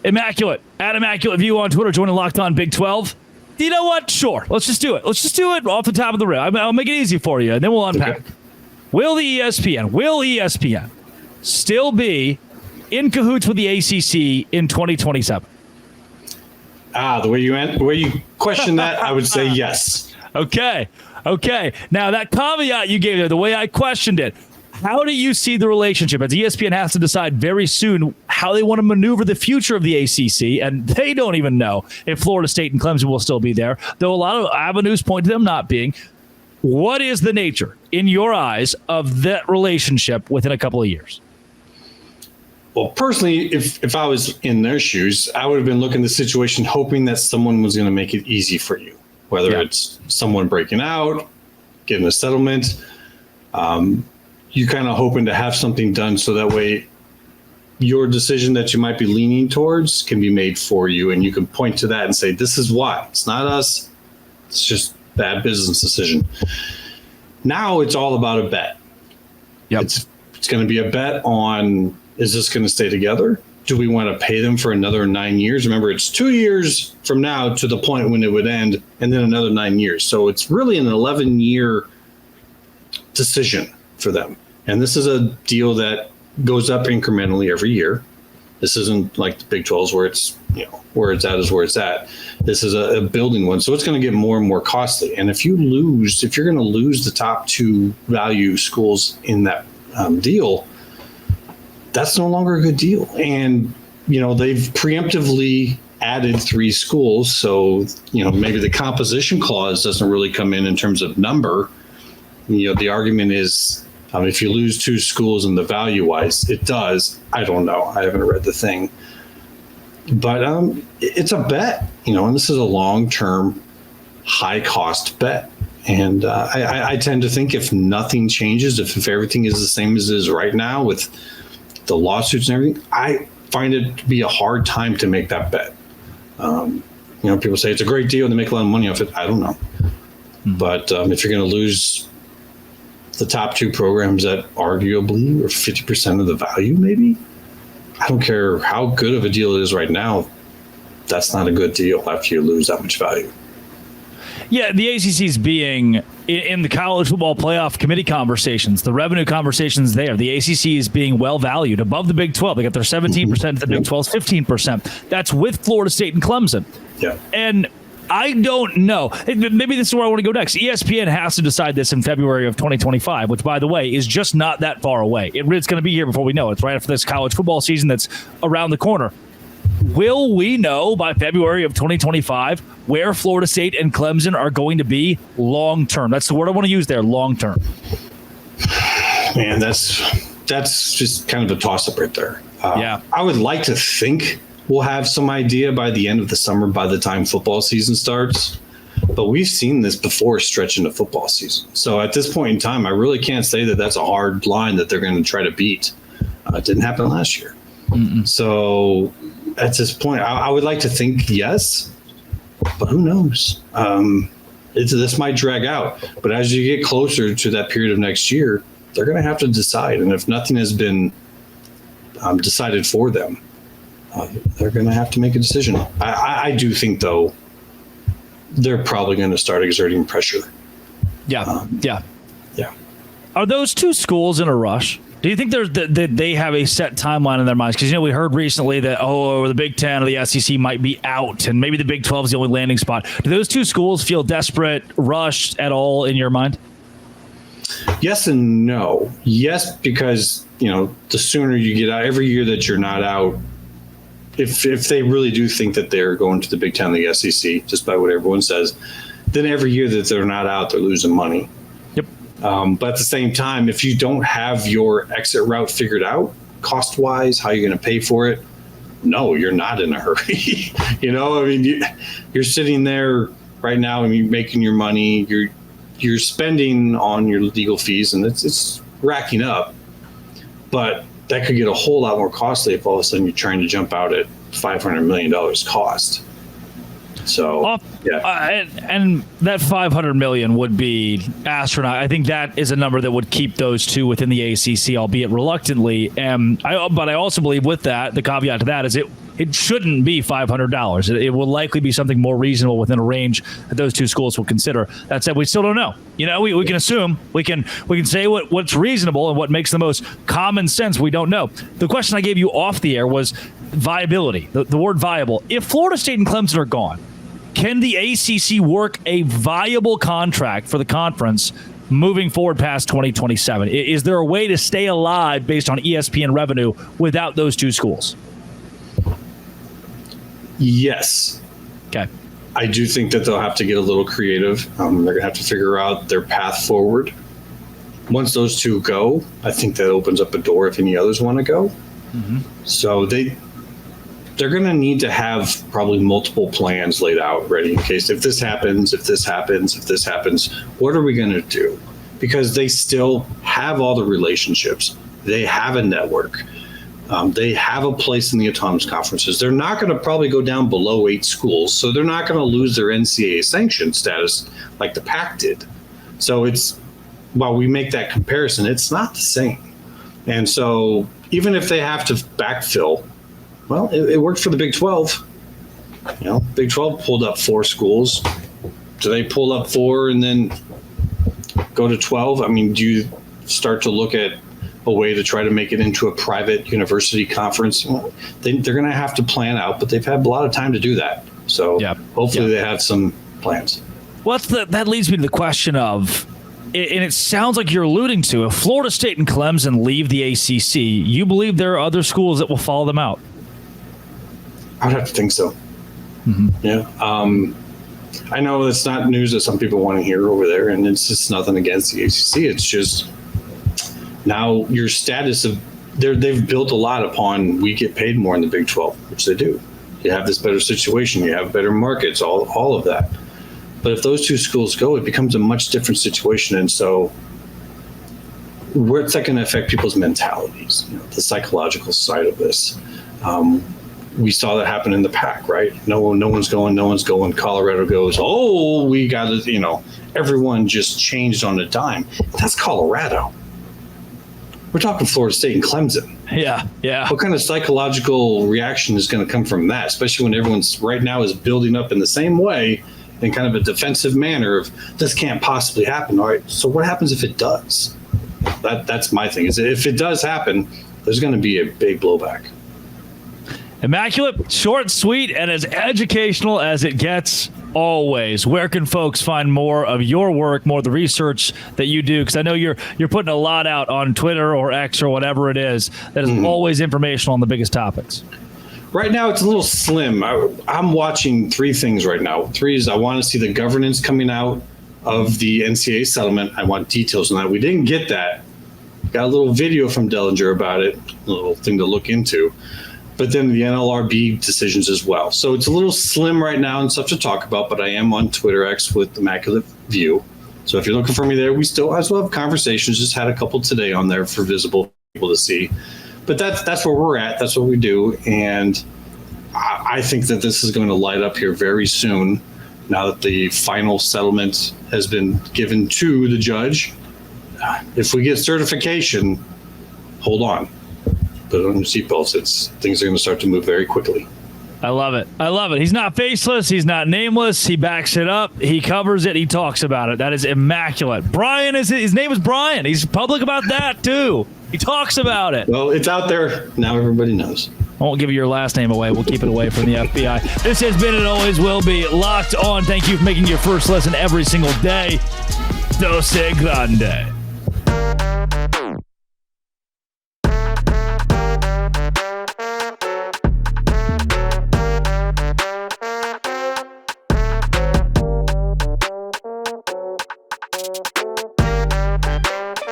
Immaculate. At Immaculate View on Twitter, joining Locked On Big 12. You know what? Sure. Let's just do it. Let's just do it off the top of the rim. I'll make it easy for you, and then we'll unpack. Okay. Will ESPN still be in cahoots with the ACC in 2027? The way you question that, I would say yes. Okay. Now, that caveat you gave there, the way I questioned it, how do you see the relationship? As ESPN has to decide very soon how they want to maneuver the future of the ACC, and they don't even know if Florida State and Clemson will still be there, though a lot of avenues point to them not being. What is the nature, in your eyes, of that relationship within a couple of years? Well, personally, if I was in their shoes, I would have been looking at the situation hoping that someone was going to make it easy for you, whether it's someone breaking out, getting a settlement. You're kind of hoping to have something done so that way your decision that you might be leaning towards can be made for you, and you can point to that and say, this is why. It's not us. It's just bad business decision. Now it's all about a bet. Yep. It's going to be a bet on, is this going to stay together? Do we want to pay them for another 9 years? Remember, it's 2 years from now to the point when it would end, and then another 9 years. So it's really an 11-year decision for them. And this is a deal that goes up incrementally every year. This isn't like the Big 12s where it's, where it's at is where it's at. This is a building one. So it's going to get more and more costly. And if you're going to lose the top two value schools in that deal, that's no longer a good deal. And, they've preemptively added 3 schools. So, maybe the composition clause doesn't really come in terms of number. The argument is, if you lose 2 schools in the value-wise, it does. I don't know. I haven't read the thing. But it's a bet, and this is a long-term, high-cost bet. And I tend to think if nothing changes, if everything is the same as it is right now with the lawsuits and everything, I find it to be a hard time to make that bet. People say it's a great deal and they make a lot of money off it. I don't know. But if you're going to lose the top 2 programs that arguably are 50% of the value, maybe, I don't care how good of a deal it is right now. That's not a good deal after you lose that much value. Yeah, the ACC's being in the college football playoff committee conversations, the revenue conversations there. The ACC is being well valued above the Big 12. They got their 17%, the Big 12's 15%. That's with Florida State and Clemson. Yeah. And I don't know. Maybe this is where I want to go next. ESPN has to decide this in February of 2025, which, by the way, is just not that far away. It's going to be here before we know it. It's right after this college football season that's around the corner. Will we know by February of 2025 where Florida State and Clemson are going to be long-term? That's the word I want to use there, long-term. Man, that's just kind of a toss-up right there. Yeah. I would like to think we'll have some idea by the end of the summer, by the time football season starts. But we've seen this before stretch into football season. So at this point in time, I really can't say that that's a hard line that they're going to try to beat. It didn't happen last year. Mm-mm. So at this point, I would like to think yes, but who knows? This might drag out. But as you get closer to that period of next year, they're going to have to decide. And if nothing has been decided for them, they're going to have to make a decision. I do think, though, they're probably going to start exerting pressure. Yeah. Yeah. Are those 2 schools in a rush? Do you think they have a set timeline in their minds? Because, we heard recently that, the Big 10 or the SEC might be out, and maybe the Big 12 is the only landing spot. Do those 2 schools feel desperate, rushed at all in your mind? Yes and no. Yes, because, the sooner you get out, every year that you're not out, if they really do think that they're going to the Big Ten, the SEC, just by what everyone says, then every year that they're not out, they're losing money. Yep. But at the same time, if you don't have your exit route figured out, cost-wise, how you're going to pay for it, no, you're not in a hurry. You're sitting there right now and you're making your money. You're spending on your legal fees, and it's racking up. But that could get a whole lot more costly if all of a sudden you're trying to jump out at $500 million cost. So, and that $500 million would be astronaut. I think that is a number that would keep those 2 within the ACC, albeit reluctantly. But I also believe with that, the caveat to that is it shouldn't be $500. It will likely be something more reasonable within a range that those two schools will consider. That said, we still don't know. We can assume, we can say what's reasonable and what makes the most common sense. We don't know. The question I gave you off the air was viability, the word viable. If Florida State and Clemson are gone, can the ACC work a viable contract for the conference moving forward past 2027? Is there a way to stay alive based on ESPN revenue without those two schools? Yes. Okay. I do think that they'll have to get a little creative. They're going to have to figure out their path forward. Once those two go, I think that opens up a door if any others want to go. Mm-hmm. So they're going to need to have probably multiple plans laid out ready in case if this happens, what are we going to do? Because they still have all the relationships. They have a network. They have a place in the autonomous conferences. They're not going to probably go down below 8 schools, so they're not going to lose their NCAA sanction status like the PAC did. So while we make that comparison, it's not the same. And so even if they have to backfill, well, it worked for the Big 12. Big 12 pulled up 4 schools. Do they pull up 4 and then go to 12? I mean, do you start to look at a way to try to make it into a private university conference? Well, they're going to have to plan out, but they've had a lot of time to do that. So hopefully they have some plans. Well, that leads me to the question of, and it sounds like you're alluding to, if Florida State and Clemson leave the ACC, you believe there are other schools that will follow them out? I would have to think so. Mm-hmm. Yeah. I know it's not news that some people want to hear over there, and it's just nothing against the ACC. It's just now your status of they've built a lot upon we get paid more in the Big 12, which they do. You have this better situation. You have better markets, all of that. But if those two schools go, it becomes a much different situation. And so where's that going to affect people's mentalities, the psychological side of this? We saw that happen in the PAC, right? No one's going. Colorado goes, oh, we got to, everyone just changed on a dime. That's Colorado. We're talking Florida State and Clemson. Yeah. What kind of psychological reaction is going to come from that, especially when everyone's right now is building up in the same way in kind of a defensive manner of this can't possibly happen. All right, so what happens if it does? That's my thing. Is if it does happen, there's going to be a big blowback. Immaculate, short, sweet, and as educational as it gets always. Where can folks find more of your work, more of the research that you do? Because I know you're putting a lot out on Twitter or X or whatever it is that is always informational on the biggest topics. Right now, it's a little slim. I'm watching 3 things right now. 3 is I want to see the governance coming out of the NCAA settlement. I want details on that. We didn't get that. Got a little video from Dellinger about it, a little thing to look into. But then the NLRB decisions as well. So it's a little slim right now and stuff to talk about, but I am on Twitter X with Immaculate View. So if you're looking for me there, I still have conversations. Just had a couple today on there for visible people to see. But that's where we're at. That's what we do. And I think that this is going to light up here very soon now that the final settlement has been given to the judge. If we get certification, hold on. Put on your seatbelts. Things are going to start to move very quickly. I love it. He's not faceless. He's not nameless. He backs it up. He covers it. He talks about it. That is immaculate. Brian his name is Brian. He's public about that too. He talks about it. Well, it's out there. Now everybody knows. I won't give you your last name away. We'll keep it away from the FBI. This has been and always will be Locked On. Thank you for making your first lesson every single day. Dose Grande.